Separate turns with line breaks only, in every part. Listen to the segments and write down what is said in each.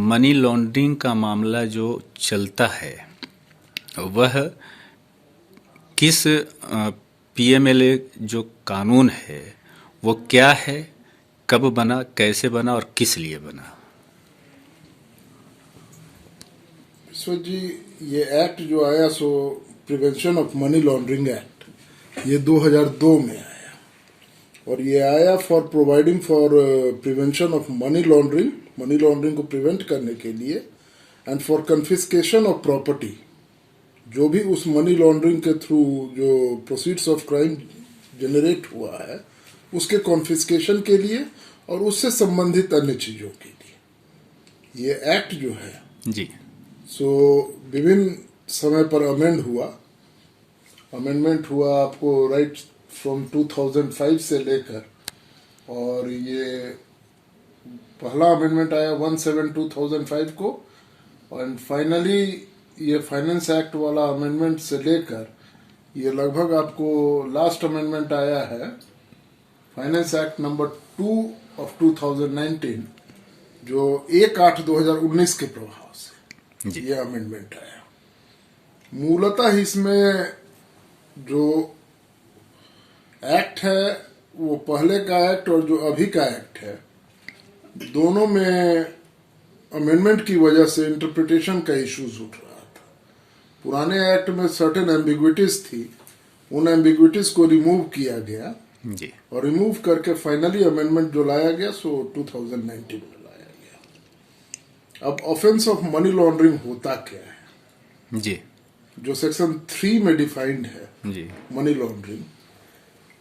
Money laundering का मामला जो चलता है वह किस पीएमएलए जो कानून है वो क्या है, कब बना, कैसे बना और किस लिए बना?
विश्वत जी, ये एक्ट जो आया सो prevention of money laundering act, ये 2002 में आया और ये आया for providing for prevention of money laundering को प्रिवेंट करने के लिए and for confiscation of property, जो भी उस मनी लॉन्ड्रिंग के थ्रू जो प्रोसीड्स ऑफ क्राइम जनरेट हुआ है उसके कॉन्फिस्केशन के लिए और उससे संबंधित अन्य चीजों के लिए ये एक्ट जो है
जी
सो विभिन्न समय पर अमेंडमेंट हुआ आपको राइट फ्रॉम 2005 से लेकर, और ये पहला अमेंडमेंट आया 17/2005 को, और फाइनली ये फाइनेंस एक्ट वाला अमेंडमेंट से लेकर ये लगभग आपको लास्ट अमेंडमेंट आया है फाइनेंस एक्ट नंबर 2 ऑफ 2019, जो 1/8/2019 के प्रभाव से ये अमेंडमेंट आया। मूलतः इसमें जो एक्ट है वो पहले का एक्ट और जो अभी का एक्ट है दोनों में अमेंडमेंट की वजह से इंटरप्रिटेशन का इश्यूज उठ रहा था। पुराने एक्ट में सर्टेन एम्बिग्विटीज थी, उन एम्बिग्विटीज को रिमूव किया गया
जी
और रिमूव करके फाइनली अमेंडमेंट जो लाया गया सो 2019 में लाया गया। अब ऑफेंस ऑफ मनी लॉन्ड्रिंग होता क्या है
जी,
जो सेक्शन 3 में डिफाइंड है
जी
मनी लॉन्ड्रिंग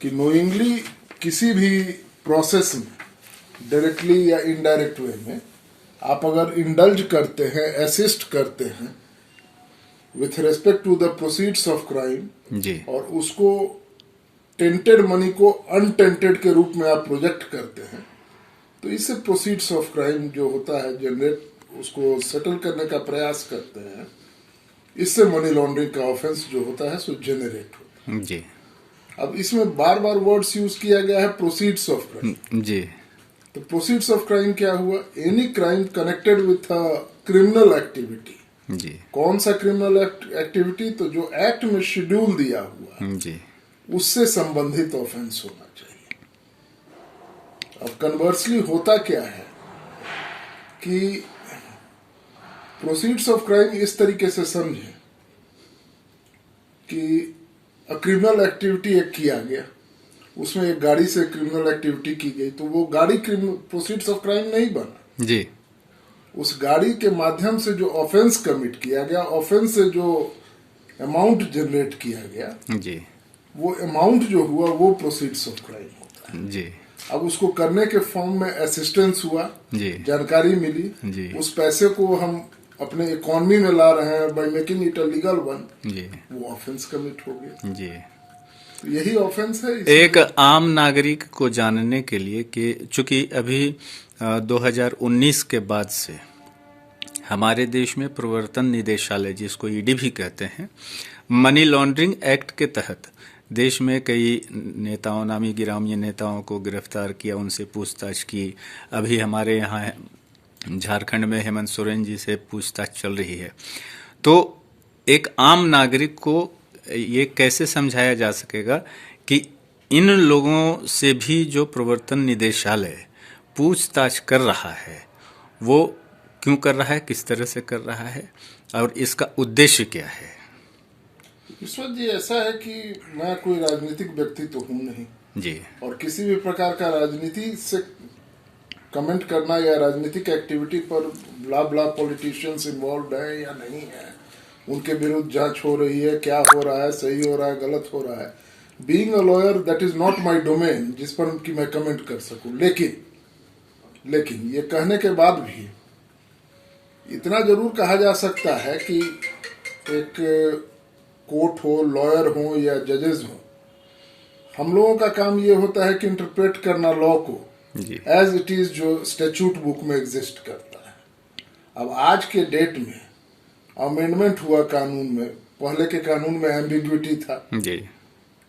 कि नोइंगली किसी भी प्रोसेस में डायरेक्टली या इनडायरेक्ट वे में आप अगर इंडल्ज करते हैं, असिस्ट करते हैं with respect to the proceeds of crime
जी
और उसको टेंटेड मनी को अनटेंटेड के रूप में आप प्रोजेक्ट करते हैं, तो इससे प्रोसीड्स ऑफ क्राइम जो होता है जनरेट, उसको सेटल करने का प्रयास करते हैं, इससे मनी लॉन्ड्रिंग का ऑफेंस जो होता है सो जनरेट होता है
जी।
अब इसमें बार बार वर्ड्स यूज किया गया है प्रोसीड्स ऑफ क्राइम
जी
तो प्रोसीड्स ऑफ क्राइम क्या हुआ? Any crime connected with criminal activity.
जी
कौन सा क्रिमिनल एक्टिविटी? तो जो एक्ट में शेड्यूल दिया हुआ
जी
उससे संबंधित ऑफेंस होना चाहिए। अब कन्वर्सली होता क्या है कि प्रोसीड्स ऑफ क्राइम इस तरीके से समझे कि क्रिमिनल एक्टिविटी एक किया गया, उसमें एक गाड़ी से क्रिमिनल एक्टिविटी की गई, तो वो गाड़ी प्रोसीड्स ऑफ क्राइम नहीं बना
जी।
उस गाड़ी के माध्यम से जो ऑफेंस कमिट किया गया, ऑफेंस से जो अमाउंट जनरेट किया गया
जी
वो अमाउंट जो हुआ वो प्रोसीड्स ऑफ क्राइम होता है
जी।
अब उसको करने के फॉर्म में असिस्टेंस हुआ
जी
जानकारी मिली
जी
उस पैसे को हम अपने इकोनॉमी में ला रहे हैं by making it a legal one,
जी
वो ऑफेंस कमिट हो गया।
जी।
तो यही ऑफेंस है।
एक आम नागरिक को जानने के लिए कि चूंकि अभी 2019 के बाद से हमारे देश में प्रवर्तन निदेशालय, जिसको ईडी भी कहते हैं, मनी लॉन्ड्रिंग एक्ट के तहत देश में कई नेताओं, नामी गिरामी नेताओं को गिरफ्तार किया, उनसे पूछताछ की। अभी हमारे यहाँ झारखंड में हेमंत सोरेन जी से पूछताछ चल रही है। तो एक आम नागरिक को ये कैसे समझाया जा सकेगा कि इन लोगों से भी जो प्रवर्तन निदेशालय पूछताछ कर रहा है वो क्यों कर रहा है, किस तरह से कर रहा है और इसका उद्देश्य क्या है?
विश्वत जी, ऐसा है कि मैं कोई राजनीतिक व्यक्ति तो हूँ नहीं
जी,
और किसी भी प्रकार का राजनीति से कमेंट करना या राजनीतिक एक्टिविटी पर ब्ला ब्ला पॉलिटिशियंस इन्वॉल्व है या नहीं है, उनके विरुद्ध जांच हो रही है, क्या हो रहा है, सही हो रहा है, गलत हो रहा है, being a lawyer that is not my domain जिस पर कि मैं कमेंट कर सकूं। लेकिन ये कहने के बाद भी इतना जरूर कहा जा सकता है कि एक कोर्ट हो, लॉयर हो या जजेस हो, हम लोगों का काम ये होता है कि इंटरप्रेट करना लॉ को एज इट इज जो स्टैट्यूट बुक में एग्जिस्ट करता है। अब आज के डेट में अमेंडमेंट हुआ कानून में, पहले के कानून में एम्बिग्विटी था
जी,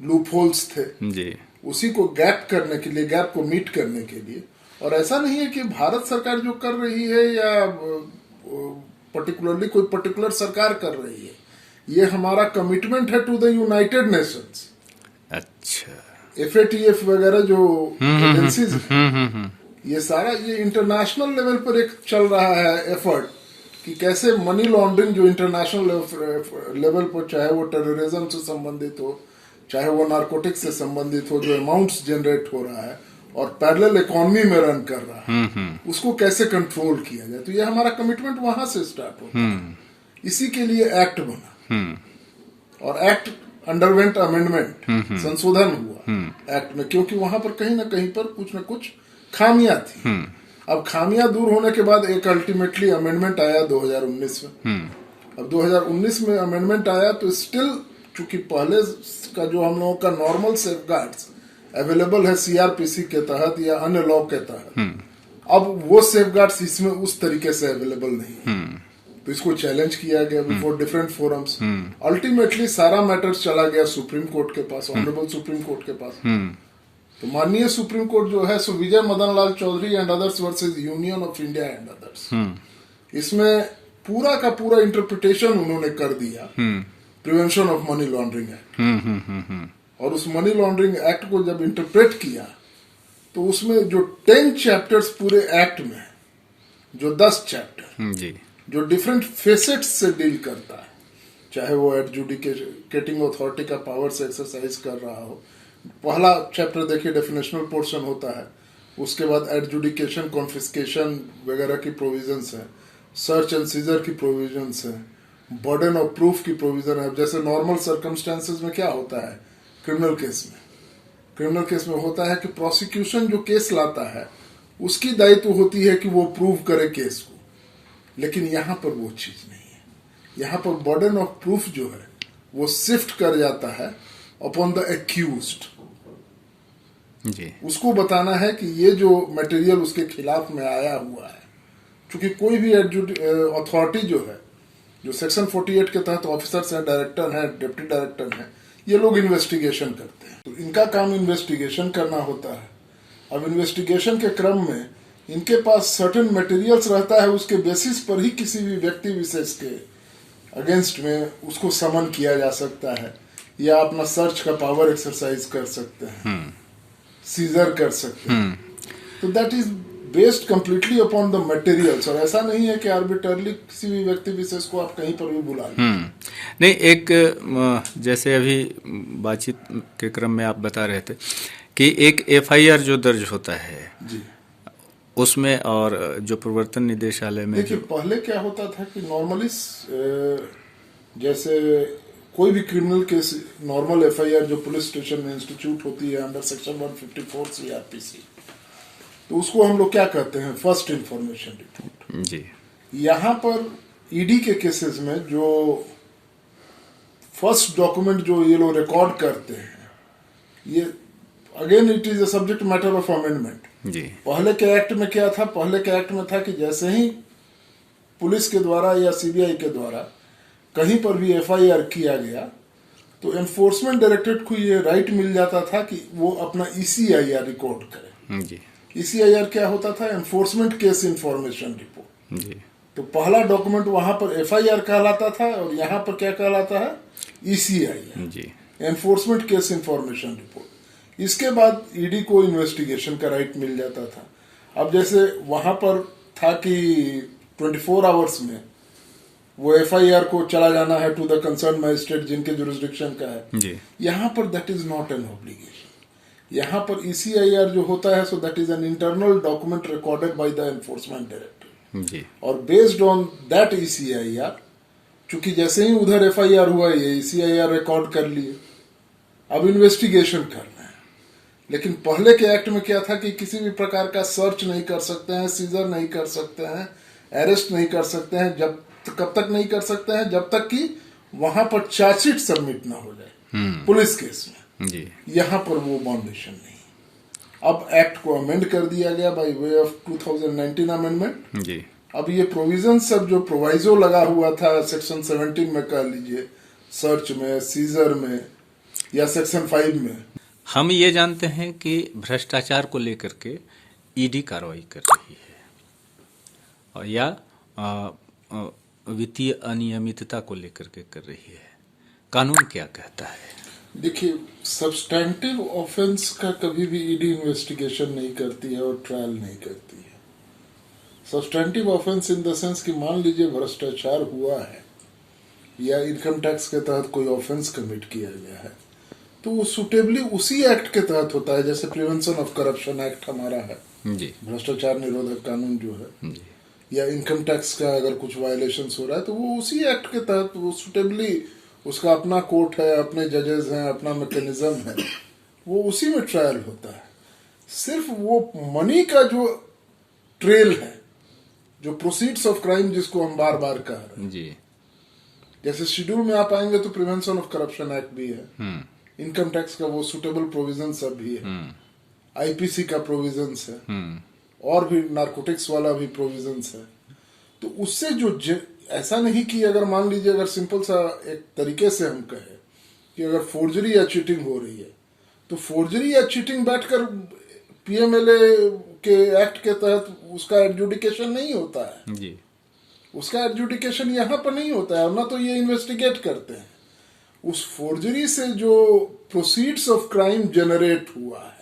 लूपहोल्स थे
जी,
उसी को गैप करने के लिए, गैप को मीट करने के लिए। और ऐसा नहीं है कि भारत सरकार जो कर रही है या पर्टिकुलरली कोई पर्टिकुलर सरकार कर रही है। ये हमारा कमिटमेंट है टू द यूनाइटेड नेशंस।
अच्छा,
FATF वगैरह जो एजेंसीज ये सारा ये इंटरनेशनल लेवल पर एक चल रहा है एफर्ट कि कैसे मनी लॉन्ड्रिंग जो इंटरनेशनल लेवल पर, चाहे वो टेररिज्म से संबंधित हो, चाहे वो नारकोटिक्स से संबंधित हो, जो अमाउंट्स जनरेट हो रहा है और पैरेलल इकोनॉमी में रन कर रहा है, उसको कैसे कंट्रोल किया जाए। तो ये हमारा कमिटमेंट वहां से स्टार्ट होता है। इसी के लिए एक्ट बना और एक्ट अंडरवेंट अमेंडमेंट, संशोधन हुआ एक्ट में, क्योंकि वहां पर कहीं ना कहीं पर कुछ न कुछ खामियां थी। अब खामियां दूर होने के बाद एक अल्टीमेटली अमेंडमेंट आया 2019 में। अब 2019 में अमेंडमेंट आया तो स्टिल चूंकि पहले का जो हम लोगों का नॉर्मल सेफगार्ड्स अवेलेबल है CRPC के तहत या अन्य लॉ के तहत, अब वो सेफगार्ड्स इसमें उस तरीके से अवेलेबल नहीं है। तो इसको चैलेंज किया गया बिफोर डिफरेंट फोरम्स। अल्टीमेटली सारा मैटर चला गया सुप्रीम कोर्ट के पास, ऑनरेबल सुप्रीम कोर्ट के पास। तो माननीय सुप्रीम कोर्ट जो है सो Vijay Madan Lal Chaudhary and others versus union of India and others, इसमें पूरा का पूरा इंटरप्रिटेशन उन्होंने कर दिया prevention of money laundering act. और उस मनी लॉन्ड्रिंग एक्ट को जब इंटरप्रेट किया तो उसमें जो 10 चैप्टर्स पूरे एक्ट में है, जो 10 चैप्टर जो डिफरेंट फेसेट्स से डील करता है, चाहे वो एडजुडिकेटिंग अथॉरिटी का पावर से एक्सरसाइज कर रहा हो। पहला चैप्टर देखिए डेफिनेशनल पोर्शन होता है, उसके बाद एडजुडिकेशन, कॉन्फिस्केशन वगैरह की प्रोविजंस है, सर्च एंड सीजर की प्रोविजंस है, बर्डन ऑफ प्रूफ की प्रोविजन है। जैसे नॉर्मल सर्कमस्टेंसेस में क्या होता है क्रिमिनल केस में होता है कि प्रोसिक्यूशन जो केस लाता है उसकी दायित्व होती है कि वो प्रूव करे केस को, लेकिन यहां पर वो चीज नहीं है। यहां पर बर्डन ऑफ प्रूफ जो है वो शिफ्ट कर जाता है अपॉन द एक्यूज्ड। उसको बताना है कि ये जो मटेरियल उसके खिलाफ में आया हुआ है, क्योंकि कोई भी अथॉरिटी जो है, जो सेक्शन 48 के तहत ऑफिसर्स हैं, डायरेक्टर हैं, डिप्टी डायरेक्टर हैं, ये लोग इन्वेस्टिगेशन करते हैं। तो इनका काम इन्वेस्टिगेशन करना होता है। अब इन्वेस्टिगेशन के क्रम में इनके पास सर्टेन मटेरियल्स रहता है, उसके बेसिस पर ही किसी भी व्यक्ति विशेष के अगेंस्ट में उसको समन किया जा सकता है, या अपना सर्च का पावर एक्सरसाइज कर सकते हैं, सीजर कर सकते हैं। तो that is based completely upon the materials. और ऐसा नहीं है कि आर्बिटरली किसी भी व्यक्ति विशेष को आप कहीं पर भी बुला लें।
नहीं, एक जैसे अभी बातचीत के क्रम में आप बता रहे थे कि एक FIR जो दर्ज होता है
जी,
उसमें और जो प्रवर्तन निदेशालय में,
देखिए पहले क्या होता था कि नॉर्मली जैसे कोई भी क्रिमिनल केस नॉर्मल FIR जो पुलिस स्टेशन में इंस्टीट्यूट होती है अंडर सेक्शन 154 CRPC, तो उसको हम लोग क्या कहते हैं, फर्स्ट इंफॉर्मेशन रिपोर्ट।
जी,
यहाँ पर ED के केसेस में जो फर्स्ट डॉक्यूमेंट जो ये लोग रिकॉर्ड करते हैं, ये again it is a subject matter of amendment.
जी,
पहले के एक्ट में क्या था, पहले के एक्ट में था कि जैसे ही पुलिस के द्वारा या CBI के द्वारा कहीं पर भी FIR किया गया तो एनफोर्समेंट डायरेक्टरेट को ये राइट मिल जाता था कि वो अपना ECIR रिकॉर्ड करे।
जी,
ECIR क्या होता था, एनफोर्समेंट केस इंफॉर्मेशन रिपोर्ट।
जी,
तो पहला डॉक्यूमेंट वहां पर FIR कहलाता था और यहाँ पर क्या कहलाता है, ECIR,
जी,
एनफोर्समेंट केस इंफॉर्मेशन रिपोर्ट। इसके बाद ED को इन्वेस्टिगेशन का राइट मिल जाता था। अब जैसे वहां पर था कि 24 आवर्स में वो FIR को चला जाना है टू द कंसर्न मजिस्ट्रेट जिनके जुरिस्डिक्शन का है।
जी,
यहाँ पर that is not an obligation. यहाँ पर ECIR जो होता है सो that is an internal document recorded by the enforcement director.
जी,
और बेस्ड ऑन दैट ECIR, चूंकि जैसे ही उधर FIR हुआ ये ECIR रिकॉर्ड कर लिए, अब इन्वेस्टिगेशन करना है। लेकिन पहले के एक्ट में क्या था कि किसी भी प्रकार का सर्च नहीं कर सकते हैं, सीजर नहीं कर सकते हैं, अरेस्ट नहीं कर सकते हैं, कब तक नहीं कर सकते हैं, जब तक कि वहां पर चार्जशीट सबमिट ना हो जाए पुलिस केस में।
जी,
यहां पर वो बाउंडेशन नहीं। अब एक्ट को अमेंड कर दिया गया बाय वे ऑफ 2019 अमेंडमेंट।
जी।
अब ये प्रोविजन सब जो प्रोवाइजो लगा हुआ था सेक्शन 17 में कह लीजिए, सर्च में, सीजर में या सेक्शन 5 में,
हम ये जानते हैं कि भ्रष्टाचार को लेकर के ED कार्रवाई कर रही है, और या वित्तीय अनियमितता को लेकर के कर रही है, कानून क्या कहता है?
देखिए, सब्सटैंटिव ऑफेंस का कभी भी ईडी इन्वेस्टिगेशन नहीं करती है और ट्रायल नहीं करती है। Substantive offence in the sense कि मान लीजिए भ्रष्टाचार हुआ है या इनकम टैक्स के तहत कोई ऑफेंस कमिट किया गया है, तो वो सुटेबली उसी एक्ट के तहत होता है। जैसे प्रिवेंशन ऑफ करप्शन एक्ट हमारा है
जी,
भ्रष्टाचार निरोधक कानून जो है
जी,
या इनकम टैक्स का अगर कुछ वायलेशन हो रहा है तो वो उसी एक्ट के तहत वो सुटेबली, उसका अपना कोर्ट है, अपने जजेस हैं, अपना मैकेनिज्म है, वो उसी में ट्रायल होता है। सिर्फ वो मनी का जो ट्रेल है, जो प्रोसीड्स ऑफ क्राइम जिसको हम बार बार कह रहे हैं,
जी,
जैसे शेड्यूल में आप आएंगे तो प्रिवेंशन ऑफ करप्शन एक्ट भी है, इनकम टैक्स का वो सुटेबल प्रोविजन सब भी है, आईपीसी का प्रोविजंस है, और भी नारकोटिक्स वाला भी प्रोविजंस है। तो उससे जो ऐसा नहीं कि अगर मान लीजिए, अगर सिंपल सा एक तरीके से हम कहें कि अगर फोर्जरी या चीटिंग हो रही है तो फोर्जरी या चीटिंग बैठकर पीएमएलए के एक्ट के तहत उसका एडजुडिकेशन नहीं होता है
जी,
उसका एडजुडिकेशन यहाँ पर नहीं होता है, और ना तो ये इन्वेस्टिगेट करते हैं। उस फोर्जरी से जो प्रोसीड्स ऑफ क्राइम जनरेट हुआ है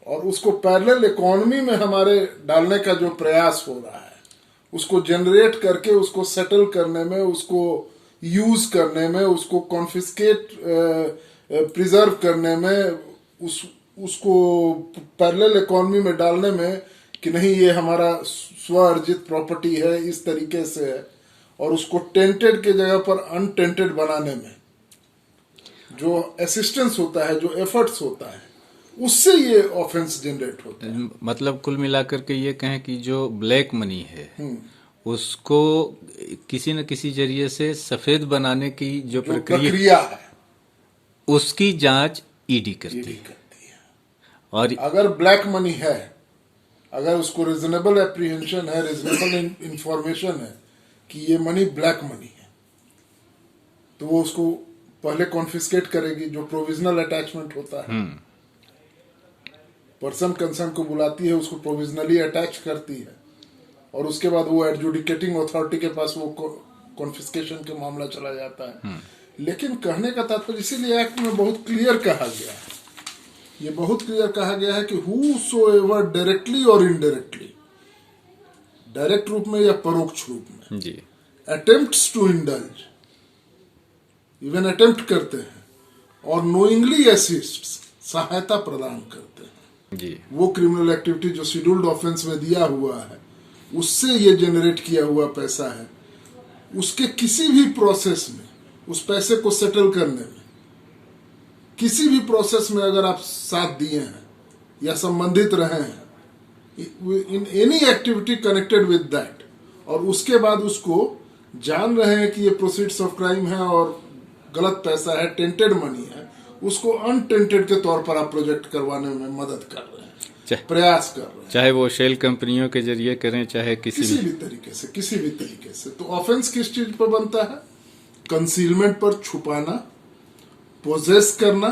और उसको पैरेलल इकोनॉमी में हमारे डालने का जो प्रयास हो रहा है, उसको जनरेट करके उसको सेटल करने में, उसको यूज करने में, उसको कॉन्फिस्केट प्रिजर्व करने में, उसको पैरेलल इकोनॉमी में डालने में कि नहीं ये हमारा स्व अर्जित प्रॉपर्टी है, इस तरीके से है, और उसको टेंटेड के जगह पर अनटेंटेड बनाने में जो असिस्टेंस होता है, जो एफर्ट्स होता है, उससे ये ऑफेंस जनरेट होता है।
मतलब कुल मिलाकर के ये कहें कि जो ब्लैक मनी है उसको किसी न किसी जरिए से सफेद बनाने की जो
प्रक्रिया है,
उसकी जांच ईडी करती है। और
अगर ब्लैक मनी है, अगर उसको रीजनेबल एप्रीहेंशन है, रीजनेबल इंफॉर्मेशन है कि ये मनी ब्लैक मनी है, तो वो उसको पहले कॉन्फिस्केट करेगी, जो प्रोविजनल अटैचमेंट होता है। पर्सन कंसर्न को बुलाती है, उसको प्रोविजनली अटैच करती है, और उसके बाद वो एडजुडिकेटिंग अथॉरिटी के पास वो कॉन्फिस्केशन के मामला चला जाता है। लेकिन कहने का तात्पर्य, इसीलिए एक्ट में बहुत क्लियर कहा गया है, ये बहुत क्लियर कहा गया है कि whosoever डायरेक्टली और इनडायरेक्टली, डायरेक्ट रूप में या परोक्ष रूप में
जी,
attempts to indulge, even attempt करते हैं और नोइंगली असिस्ट, सहायता प्रदान करते हैं
जी,
वो क्रिमिनल एक्टिविटी जो शेड्यूल्ड ऑफेंस में दिया हुआ है, उससे ये जनरेट किया हुआ पैसा है, उसके किसी भी प्रोसेस में, उस पैसे को सेटल करने में, किसी भी प्रोसेस में अगर आप साथ दिए हैं या संबंधित रहे हैं in any activity connected with that, और उसके बाद उसको जान रहे हैं कि ये प्रोसीड्स ऑफ क्राइम है और गलत पैसा है, टेंटेड मनी है, उसको अनटेंटेड के तौर पर आप प्रोजेक्ट करवाने में मदद कर रहे हैं, प्रयास कर रहे हैं,
चाहे वो शेल कंपनियों के जरिए करें, चाहे किसी
भी तरीके से, किसी भी तरीके से। तो ऑफेंस किस चीज पर बनता है? कंसीलमेंट पर, छुपाना, पोजेस करना,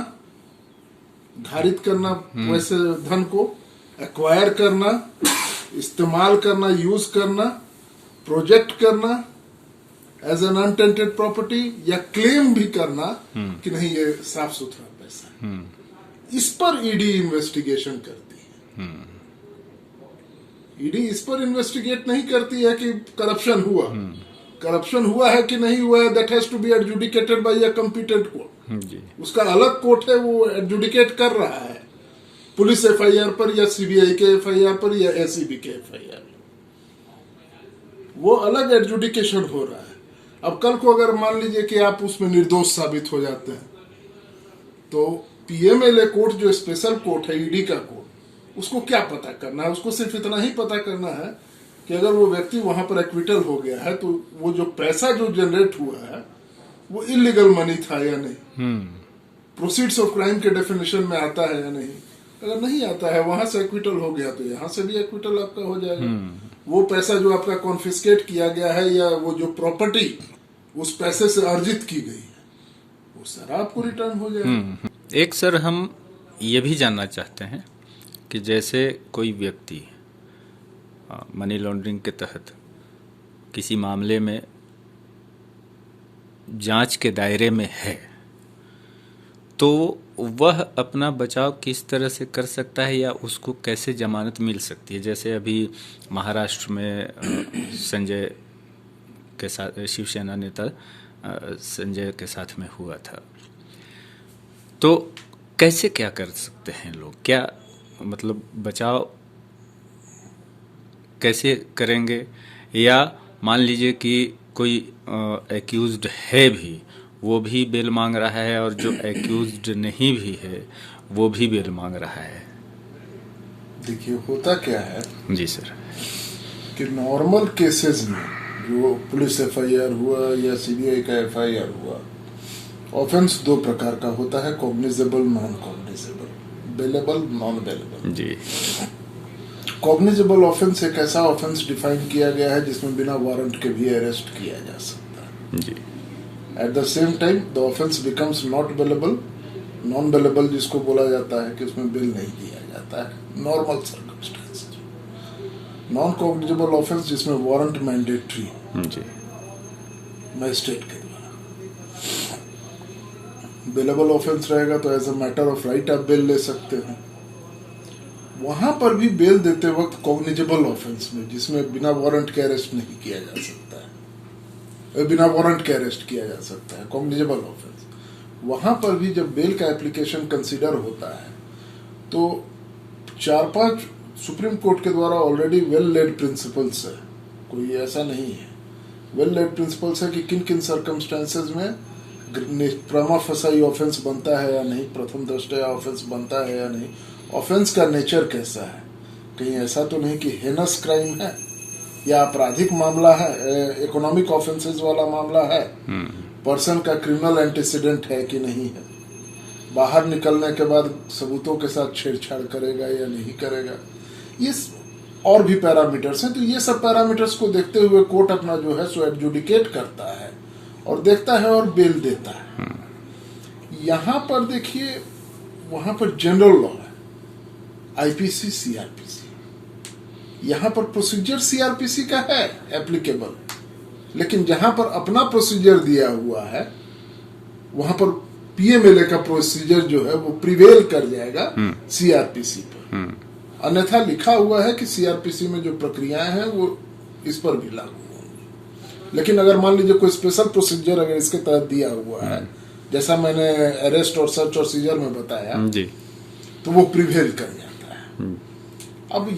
धारित करना वैसे धन को, एक्वायर करना, इस्तेमाल करना, यूज करना, प्रोजेक्ट करना एज एन अनटेंटेड प्रॉपर्टी, या क्लेम भी करना कि नहीं ये साफ सुथरा पैसा है। इस पर ईडी इन्वेस्टिगेशन करती है। ईडी इस पर इन्वेस्टिगेट नहीं करती है कि करप्शन हुआ, करप्शन हुआ है कि नहीं हुआ है, that has to be adjudicated by a competent court. उसका अलग कोर्ट है, वो एडजुडिकेट कर रहा है पुलिस एफआईआर पर या सीबीआई के एफआईआर पर या एसीबी के एफआईआर, वो अलग एडजुडिकेशन हो रहा है। अब कल को अगर मान लीजिए कि आप उसमें निर्दोष साबित हो जाते हैं, तो पीएमएलए कोर्ट जो स्पेशल कोर्ट है, ईडी का कोर्ट, उसको क्या पता करना है? उसको सिर्फ इतना ही पता करना है कि अगर वो व्यक्ति वहां पर एक्विटल हो गया है तो वो जो पैसा जो जनरेट हुआ है वो इलीगल मनी था या नहीं, प्रोसीड्स ऑफ क्राइम के डेफिनेशन में आता है या नहीं। अगर नहीं आता है, वहां से एक्विटल हो गया तो यहाँ से भी एक्विटल आपका हो जाएगा। वो पैसा जो आपका कॉन्फिस्केट किया गया है या वो जो प्रॉपर्टी उस पैसे से अर्जित की गई है, वो सारा आपको रिटर्न हो जाएगा।
एक सर, हम ये भी जानना चाहते हैं कि जैसे कोई व्यक्ति मनी लॉन्ड्रिंग के तहत किसी मामले में जांच के दायरे में है तो वह अपना बचाव किस तरह से कर सकता है या उसको कैसे जमानत मिल सकती है? जैसे अभी महाराष्ट्र में संजय के साथ, शिवसेना नेता संजय के साथ में हुआ था, तो कैसे क्या कर सकते हैं लोग? क्या मतलब बचाव कैसे करेंगे? या मान लीजिए कि कोई एक्यूज्ड है भी, वो भी बेल मांग रहा है, और जो एक्यूज्ड नहीं भी है वो भी बेल मांग रहा है।
देखिए होता क्या है
जी सर,
कि नॉर्मल केसेस में जो पुलिस एफआईआर हुआ या सीबीआई का एफआईआर हुआ, ऑफेंस दो प्रकार का होता है, cognizable, non cognizable, bailable, non bailable.
जी,
कॉग्निजेबल ऑफेंस एक ऐसा ऑफेंस डिफाइन किया गया है जिसमें बिना वारंट के भी अरेस्ट किया जा सकता है।
जी,
at the same time the offence becomes not bailable, non bailable जिसको बोला जाता है कि उसमें बिल नहीं दिया जाता है normal circumstances. Non cognizable offence जिसमें वारंट मैंडेटरी
जी,
मजिस्ट्रेट के द्वारा। बेलेबल ऑफेंस रहेगा तो as a matter of right आप बेल ले सकते हैं। वहां पर भी बेल देते वक्त कॉग्निजेबल ऑफेंस में, जिसमें बिना वारंट के अरेस्ट नहीं किया जा सकता है, बिना वारंट के अरेस्ट किया जा सकता है, कॉग्निजेबल ऑफेंस, वहां पर भी जब बेल का एप्लीकेशन कंसीडर होता है तो 4-5 सुप्रीम कोर्ट के द्वारा ऑलरेडी वेल लेड प्रिंसिपल्स है, कोई ऐसा नहीं है, वेल लेड प्रिंसिपल्स है कि किन किन सर्कमस्टेंसेज में प्रमा फसाई ऑफेंस बनता है या नहीं, प्रथम दृष्टया ऑफेंस बनता है या नहीं, ऑफेंस का नेचर कैसा है, कहीं ऐसा तो नहीं कि हेनस क्राइम है या आपराधिक मामला है, इकोनॉमिक ऑफेंसेस वाला मामला है, पर्सन का क्रिमिनल एंटीसीडेंट है कि नहीं है, बाहर निकलने के बाद सबूतों के साथ छेड़छाड़ करेगा या नहीं करेगा, ये और भी पैरामीटर्स हैं। तो ये सब पैरामीटर्स को देखते हुए कोर्ट अपना जो है सो एडजुडिकेट करता है और देखता है और बेल देता है। यहां पर देखिए, वहां पर जनरल लॉ है, आईपीसी, सीआरपीसी, यहां पर प्रोसीजर सीआरपीसी का है एप्लीकेबल, लेकिन जहां पर अपना प्रोसीजर दिया हुआ है वहां पर पीएमएलए का प्रोसीजर जो है वो प्रिवेल कर जाएगा सीआरपीसी पर। अन्यथा लिखा हुआ है कि सीआरपीसी में जो प्रक्रियाएं हैं वो इस पर भी लागू होंगी। लेकिन अगर मान लीजिए कोई स्पेशल प्रोसीजर अगर इसके तहत दिया हुआ है, जैसा मैंने अरेस्ट और सर्च और सीजर में बताया जी, तो वो प्रिवेल कर जाता है। अब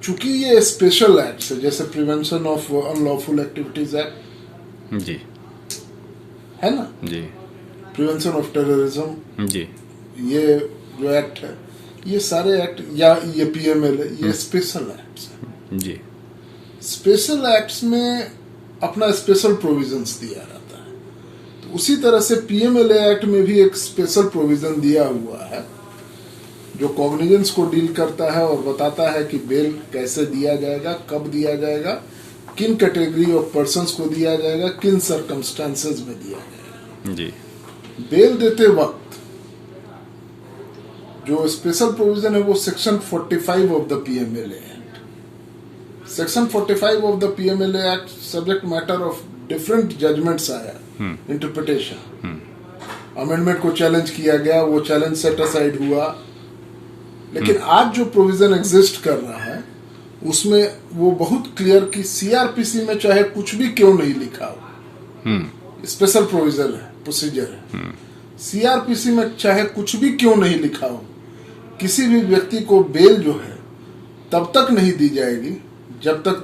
चूंकि ये स्पेशल एक्ट है, जैसे prevention of unlawful activities act
जी,
है ना
जी,
प्रिवेंशन ऑफ टेररिज्म
जी,
ये जो एक्ट है, ये सारे एक्ट या ये पीएमएल, ये स्पेशल एक्ट्स हैं
जी।
स्पेशल एक्ट्स में अपना स्पेशल प्रोविजंस दिया रहता है, तो उसी तरह से पीएमएलए एक्ट में भी एक स्पेशल प्रोविजन दिया हुआ है जो कॉग्निजेंस को डील करता है और बताता है कि बेल कैसे दिया जाएगा, कब दिया जाएगा, किन कैटेगरी ऑफ पर्संस को दिया जाएगा, किन सर्कमस्टेंसेस में दिया जाएगा। जी, बेल देते वक्त जो स्पेशल प्रोविजन है वो section 45 of the PMLA act. Section 45 of the PMLA act subject matter of different judgments आया, इंटरप्रिटेशन, अमेंडमेंट को चैलेंज किया गया, वो चैलेंज सेट असाइड हुआ, लेकिन आज जो प्रोविजन एग्जिस्ट कर रहा है उसमें वो बहुत क्लियर कि सीआरपीसी में चाहे कुछ भी क्यों नहीं लिखा हो, स्पेशल प्रोविजन है, प्रोसीजर है, सीआरपीसी में चाहे कुछ भी क्यों नहीं लिखा हो, किसी भी व्यक्ति को बेल जो है तब तक नहीं दी जाएगी जब तक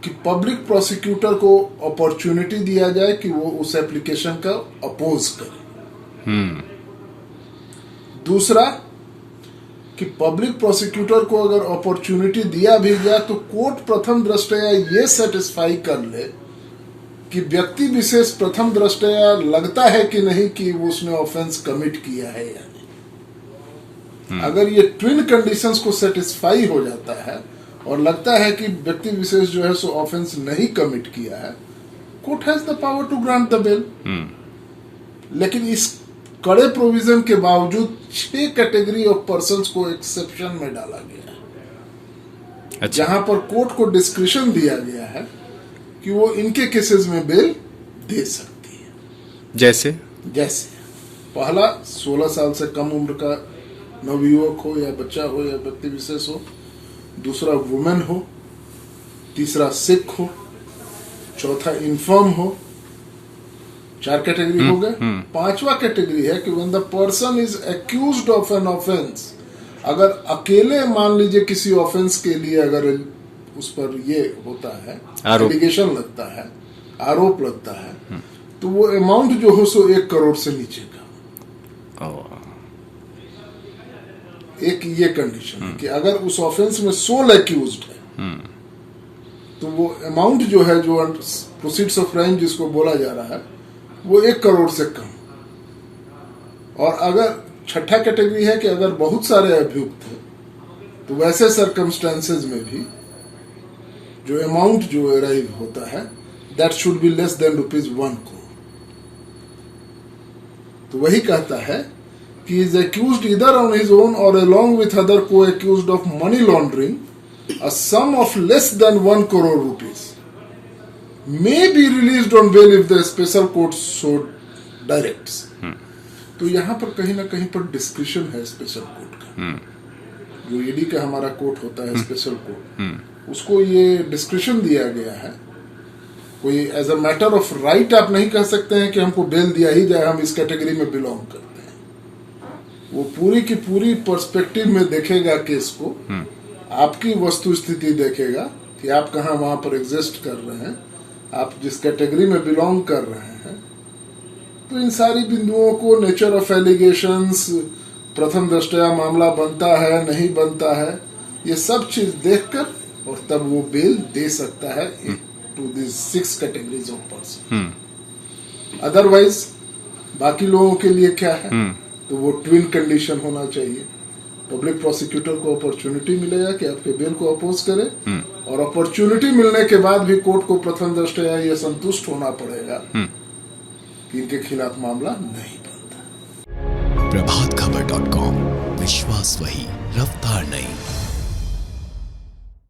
कि पब्लिक प्रोसिक्यूटर को अपॉर्चुनिटी दिया जाए कि वो उस एप्लीकेशन का अपोज करे। दूसरा कि पब्लिक प्रोसिक्यूटर को अगर अपॉर्चुनिटी दिया भी गया तो कोर्ट प्रथम दृष्टया ये सेटिस्फाई कर ले कि व्यक्ति विशेष प्रथम दृष्टया लगता है कि नहीं कि वो उसने ऑफेंस कमिट किया है या नहीं। अगर ये ट्विन कंडीशंस को सेटिस्फाई हो जाता है और लगता है कि व्यक्ति विशेष जो है सो ऑफेंस नहीं कमिट किया है, court has the power to grant the bail. लेकिन इस कड़े प्रोविजन के बावजूद 6 कैटेगरी ऑफ पर्संस को एक्सेप्शन में डाला गया है। अच्छा। जहां पर कोर्ट को डिस्क्रिशन दिया गया है कि वो इनके केसेस में बेल दे सकती है।
जैसे
पहला 16 साल से कम उम्र का नवयुवक हो या बच्चा हो या व्यक्ति विशेष हो, दूसरा वुमेन हो, तीसरा सिख हो, चौथा इन्फर्म हो। 4 कैटेगरी हो गए। 5वां कैटेगरी है कि when the person is accused of an offence, अगर अकेले मान लीजिए किसी ऑफेंस के लिए अगर उस पर ये होता है, एलिगेशन लगता है, आरोप लगता है, तो वो अमाउंट जो हो सो 1 करोड़ से नीचे का। एक ये कंडीशन है कि अगर उस ऑफेंस में 16 एक्यूज्ड है तो वो अमाउंट जो है, जो प्रोसीड्स ऑफ क्राइम जिसको बोला जा रहा है, वो 1 करोड़ से कम। और अगर छठा कैटेगरी है कि अगर बहुत सारे अभियुक्त हैं तो वैसे सर्कमस्टेंसेज में भी जो अमाउंट जो अराइव होता है that should be less than ₹1 crore. तो वही कहता है कि is accused either on his own और अलोंग विथ अदर को accused of money laundering a sum of less than 1 crore rupees may be released on bail if the special court so directs। तो यहाँ पर कहीं ना कहीं पर discretion है स्पेशल कोर्ट का। जो ईडी का हमारा कोर्ट होता है स्पेशल कोर्ट, उसको ये डिस्क्रिशन दिया गया है। कोई as a matter of right आप नहीं कह सकते हैं कि हमको बेल दिया ही जाए, हम इस कैटेगरी में बिलोंग करते हैं। वो पूरी की पूरी पर्सपेक्टिव में देखेगा केस को, आपकी वस्तु स्थिति देखेगा कि आप कहाँ वहां पर एग्जिस्ट कर रहे हैं, आप जिस कैटेगरी में बिलोंग कर रहे हैं। तो इन सारी बिंदुओं को, नेचर ऑफ एलिगेशंस, प्रथम दृष्टया मामला बनता है नहीं बनता है, ये सब चीज देखकर और तब वो बेल दे सकता है to this 6 categories of person. Otherwise बाकी लोगों के लिए क्या है, तो वो ट्विन कंडीशन होना चाहिए। पब्लिक प्रोसिक्यूटर को अपॉर्चुनिटी मिलेगा कि आपके बेल को अपोज करे, और अपॉर्चुनिटी मिलने के बाद भी कोर्ट को प्रथम दृष्टया यह संतुष्ट होना पड़ेगा कि इनके खिलाफ मामला नहीं बनता।
प्रभातखबर.com, विश्वास वही, रफ्तार नहीं।